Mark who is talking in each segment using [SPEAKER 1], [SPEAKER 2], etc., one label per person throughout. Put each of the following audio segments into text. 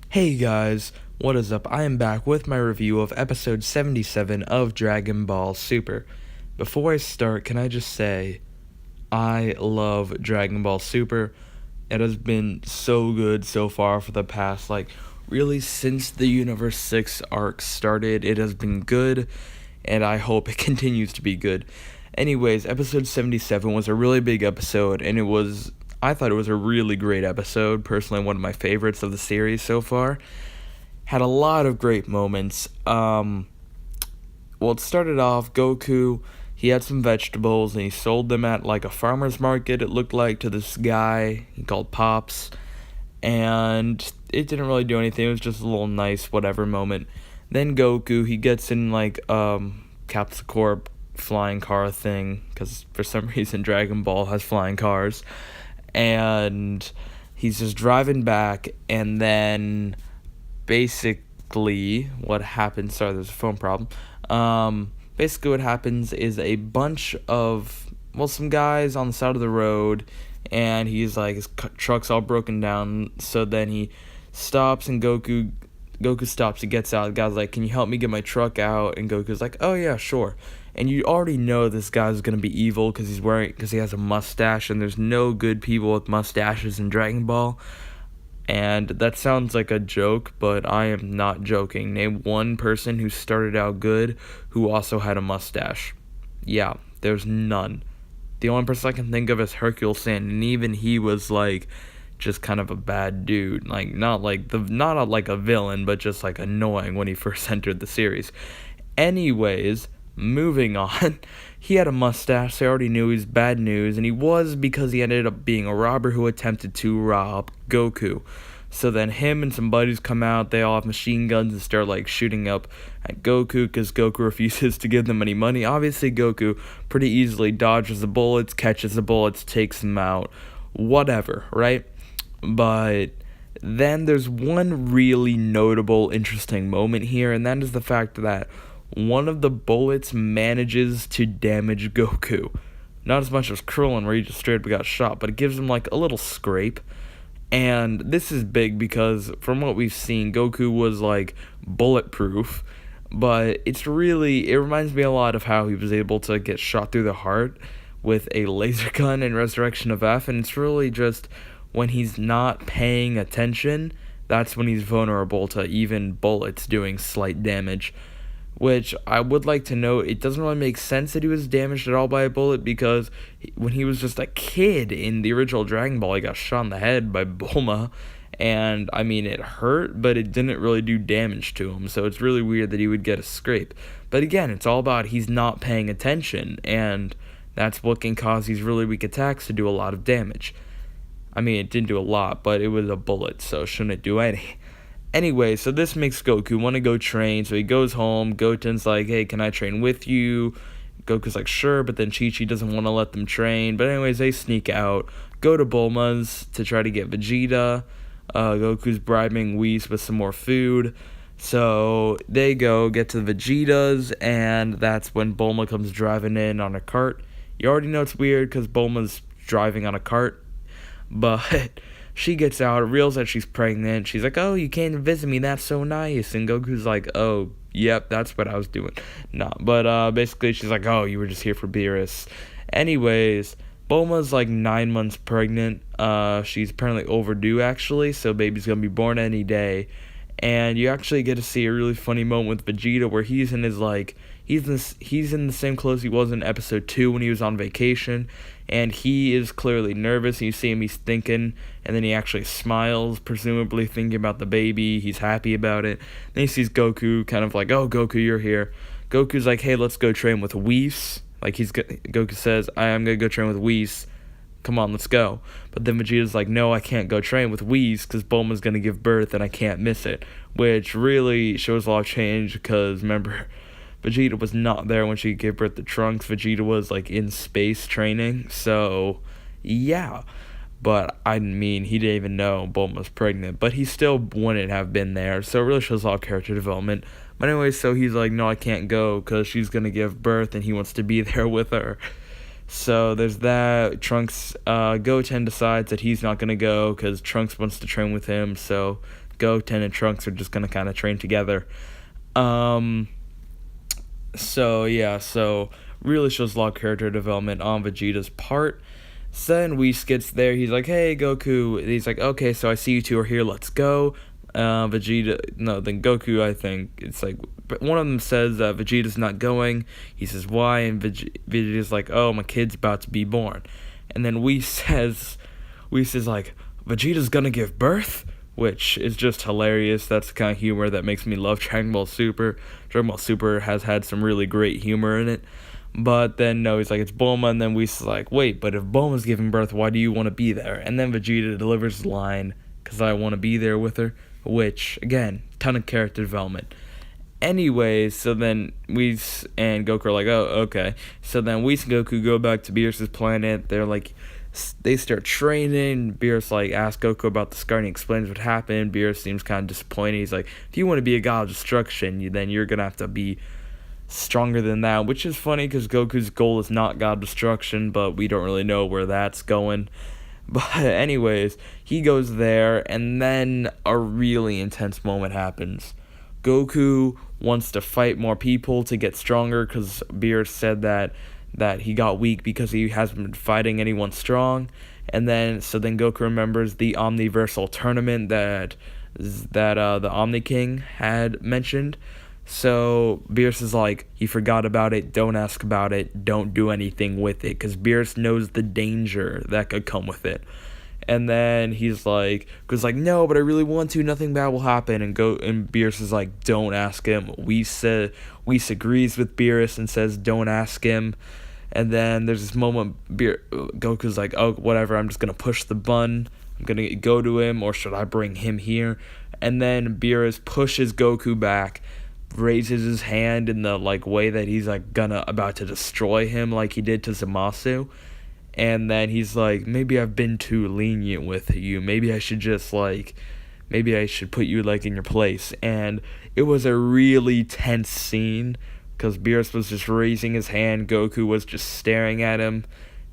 [SPEAKER 1] Hey guys, what is up? I am back with my review of episode 77 of Dragon Ball Super. Before I start, can I just say, I love Dragon Ball Super. It has been so good so far for the past, really since the Universe 6 arc started. It has been good, and I hope it continues to be good. Anyways, episode 77 was a really big episode, and I thought it was a really great episode. Personally, one of my favorites of the series so far. Had a lot of great moments. Well, it started off, Goku, he had some vegetables and he sold them at like a farmer's market, it looked like, to this guy he called Pops. And it didn't really do anything, it was just a little nice whatever moment. Then Goku, he gets in Capsule Corp flying car thing, because for some reason Dragon Ball has flying cars. And he's just driving back, and then basically what happens, sorry, there's a phone problem. Basically what happens is a bunch of, some guys on the side of the road, and he's like, his truck's all broken down, so then he stops, and Goku stops, he gets out, the guy's like, can you help me get my truck out? And Goku's like, oh yeah, sure. And you already know this guy's gonna be evil because he has a mustache, and there's no good people with mustaches in Dragon Ball. And that sounds like a joke, but I am not joking. Name one person who started out good who also had a mustache. Yeah, there's none. The only person I can think of is Hercule Sand, and even he was like just kind of a bad dude. Like not like a villain, but just like annoying when he first entered the series. Anyways, moving on. He had a mustache, so I already knew he was bad news, and he was because he ended up being a robber who attempted to rob Goku. So then him and some buddies come out, they all have machine guns and start shooting up at Goku because Goku refuses to give them any money. Obviously Goku pretty easily dodges the bullets, catches the bullets, takes them out, whatever, right? But then there's one really notable, interesting moment here, and that is the fact that one of the bullets manages to damage Goku. Not as much as Krillin, where he just straight up got shot, but it gives him a little scrape. And this is big because from what we've seen, Goku was bulletproof, but it reminds me a lot of how he was able to get shot through the heart with a laser gun in Resurrection of F, and it's really just when he's not paying attention, that's when he's vulnerable to even bullets doing slight damage. Which I would like to note, it doesn't really make sense that he was damaged at all by a bullet, because when he was just a kid in the original Dragon Ball, he got shot in the head by Bulma, and I mean, it hurt, but it didn't really do damage to him, so it's really weird that he would get a scrape. But again, it's all about he's not paying attention, and that's what can cause these really weak attacks to do a lot of damage. I mean, it didn't do a lot, but it was a bullet, so shouldn't it do any? Anyway, so this makes Goku want to go train, so he goes home. Goten's like, hey, can I train with you? Goku's like, sure, but then Chi-Chi doesn't want to let them train. But anyways, they sneak out, go to Bulma's to try to get Vegeta. Goku's bribing Whis with some more food. So they get to the Vegetas, and that's when Bulma comes driving in on a cart. You already know it's weird because Bulma's driving on a cart, but she gets out, reveals that she's pregnant. She's like, oh, you came to visit me, that's so nice. And Goku's like, oh, yep, that's what I was doing. No, but basically she's like, oh, you were just here for Beerus. Anyways, Bulma's 9 months pregnant. She's apparently overdue, actually, so baby's gonna be born any day. And you actually get to see a really funny moment with Vegeta where he's in his he's in the same clothes he was in episode 2 when he was on vacation, and he is clearly nervous. You see him, he's thinking, and then he actually smiles, presumably thinking about the baby. He's happy about it. Then he sees Goku, kind of like, oh, Goku, you're here. Goku's like, hey, let's go train with Whis. Goku says, I'm gonna go train with Whis. Come on, let's go. But then Vegeta's like, no, I can't go train with Whis because Bulma's gonna give birth and I can't miss it. Which really shows a lot of change because, remember, Vegeta was not there when she gave birth to Trunks. Vegeta was in space training. So, yeah. But I mean, he didn't even know Bulma was pregnant. But he still wouldn't have been there. So it really shows a lot of character development. But anyway, so he's like, no, I can't go because she's gonna give birth and he wants to be there with her. So there's that. Trunks, Goten decides that he's not going to go because Trunks wants to train with him. So Goten and Trunks are just gonna kind of train together. Um, so really shows a lot of character development on Vegeta's part. So then Whis gets there. He's like, "Hey, Goku." He's like, "Okay, so I see you two are here. Let's go." Vegeta, no, then Goku, I think it's like one of them says that Vegeta's not going. He says why, and Vegeta's like, "Oh, my kid's about to be born," and then Whis says like, "Vegeta's gonna give birth," which is just hilarious. That's the kind of humor that makes me love Dragon Ball Super. Dragon Ball Super has had some really great humor in it. But then, no, he's like, it's Bulma, and then Whis is like, wait, but if Bulma's giving birth, why do you want to be there? And then Vegeta delivers the line, because I want to be there with her, which, again, ton of character development. Anyways, so then Whis and Goku are like, oh, okay. So then Whis and Goku go back to Beerus' planet. They're like, they start training. Beerus like asks Goku about the scar, and he explains what happened. Beerus seems kind of disappointed. He's like, if you want to be a god of destruction, then you're gonna have to be stronger than that, which is funny because Goku's goal is not god destruction, but we don't really know where that's going. But anyways, he goes there, and then a really intense moment happens. Goku wants to fight more people to get stronger because Beerus said that he got weak because he hasn't been fighting anyone strong. And then Goku remembers the Omniversal tournament that the Omni King had mentioned. So Beerus is like, he forgot about it, don't ask about it, don't do anything with it, because Beerus knows the danger that could come with it. And then he's like, no, but I really want to, nothing bad will happen. And Beerus is like, don't ask him. Whis agrees with Beerus and says, don't ask him. And then there's this moment, Goku's like, oh, whatever, I'm just going to push the button. I'm going to go to him, or should I bring him here? And then Beerus pushes Goku back, raises his hand in the like way that he's like about to destroy him like he did to Zamasu. And then he's like, maybe I've been too lenient with you. Maybe I should put you like in your place. And it was a really tense scene because Beerus was just raising his hand. Goku was just staring at him.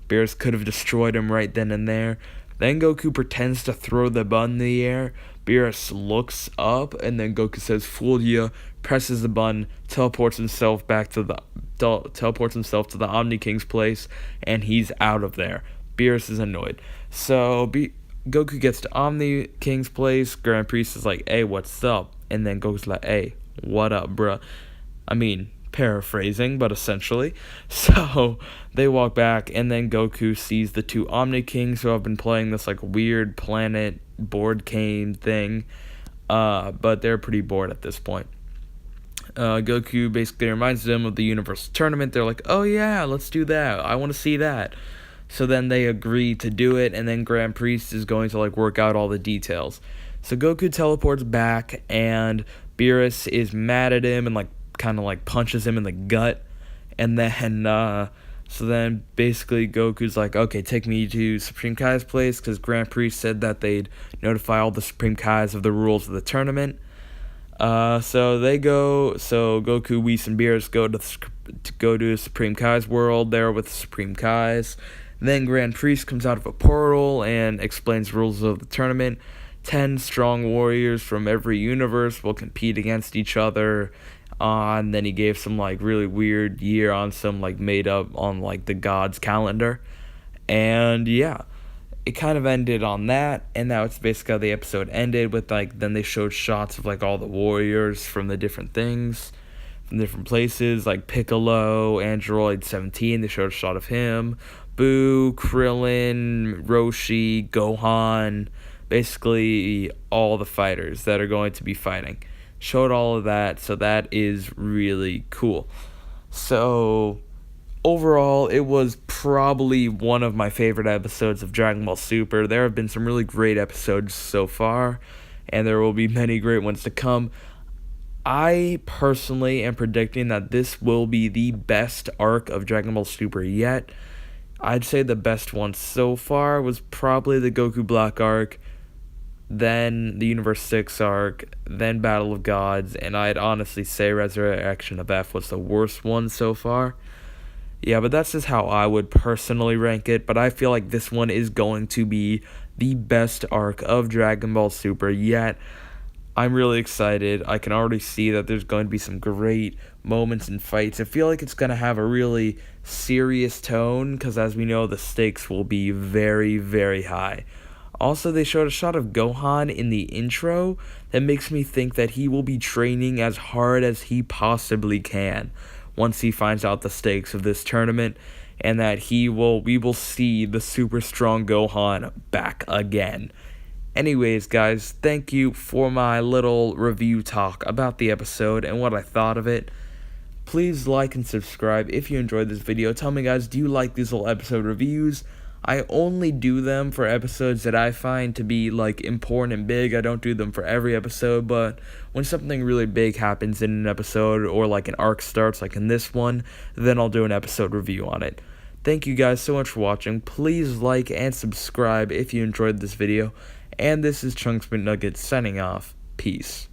[SPEAKER 1] Beerus could have destroyed him right then and there. Then Goku pretends to throw the button in the air. Beerus looks up, and then Goku says, "Fooled ya," presses the button, teleports himself to the Omni King's place, and he's out of there. Beerus is annoyed. So Goku gets to Omni King's place. Grand Priest is like, "Hey, what's up?" And then Goku's like, "Hey, what up, bruh?" I mean, paraphrasing, but essentially. So they walk back, and then Goku sees the two Omni Kings who have been playing this like weird planet board game thing, but they're pretty bored at this point. Goku basically reminds them of the Universal Tournament. They're like, oh yeah, let's do that, I want to see that. So then they agree to do it, and then Grand Priest is going to like work out all the details. So Goku teleports back, and Beerus is mad at him and like kind of like punches him in the gut. And then so then basically Goku's like, okay, take me to Supreme Kai's place, because Grand Priest said that they'd notify all the Supreme Kais of the rules of the tournament. So Goku, Whis, and Beerus go to Supreme Kai's world there with the Supreme Kais. Then Grand Priest comes out of a portal and explains the rules of the tournament. 10 strong warriors from every universe will compete against each other. And then he gave some like really weird year on some like made up on like the gods calendar. And yeah, it kind of ended on that, and now it's basically how the episode ended with like, then they showed shots of like all the warriors from the different things, from different places, like Piccolo, Android 17, they showed a shot of him, Boo, Krillin, Roshi, Gohan, basically all the fighters that are going to be fighting. Showed all of that, so that is really cool. So overall, it was probably one of my favorite episodes of Dragon Ball Super. There have been some really great episodes so far, and there will be many great ones to come. I personally am predicting that this will be the best arc of Dragon Ball Super yet. I'd say the best one so far was probably the Goku Black arc, then the Universe 6 arc, then Battle of Gods, and I'd honestly say Resurrection of F was the worst one so far. Yeah, but that's just how I would personally rank it, but I feel like this one is going to be the best arc of Dragon Ball Super yet. I'm really excited. I can already see that there's going to be some great moments and fights. I feel like it's going to have a really serious tone because, as we know, the stakes will be very, very high. Also, they showed a shot of Gohan in the intro that makes me think that he will be training as hard as he possibly can once he finds out the stakes of this tournament, and that we will see the super strong Gohan back again. Anyways, guys, thank you for my little review talk about the episode and what I thought of it. Please like and subscribe if you enjoyed this video. Tell me, guys, do you like these little episode reviews? I only do them for episodes that I find to be, like, important and big. I don't do them for every episode, but when something really big happens in an episode or, like, an arc starts, like in this one, then I'll do an episode review on it. Thank you guys so much for watching. Please like and subscribe if you enjoyed this video. And this is Chunks McNuggets signing off. Peace.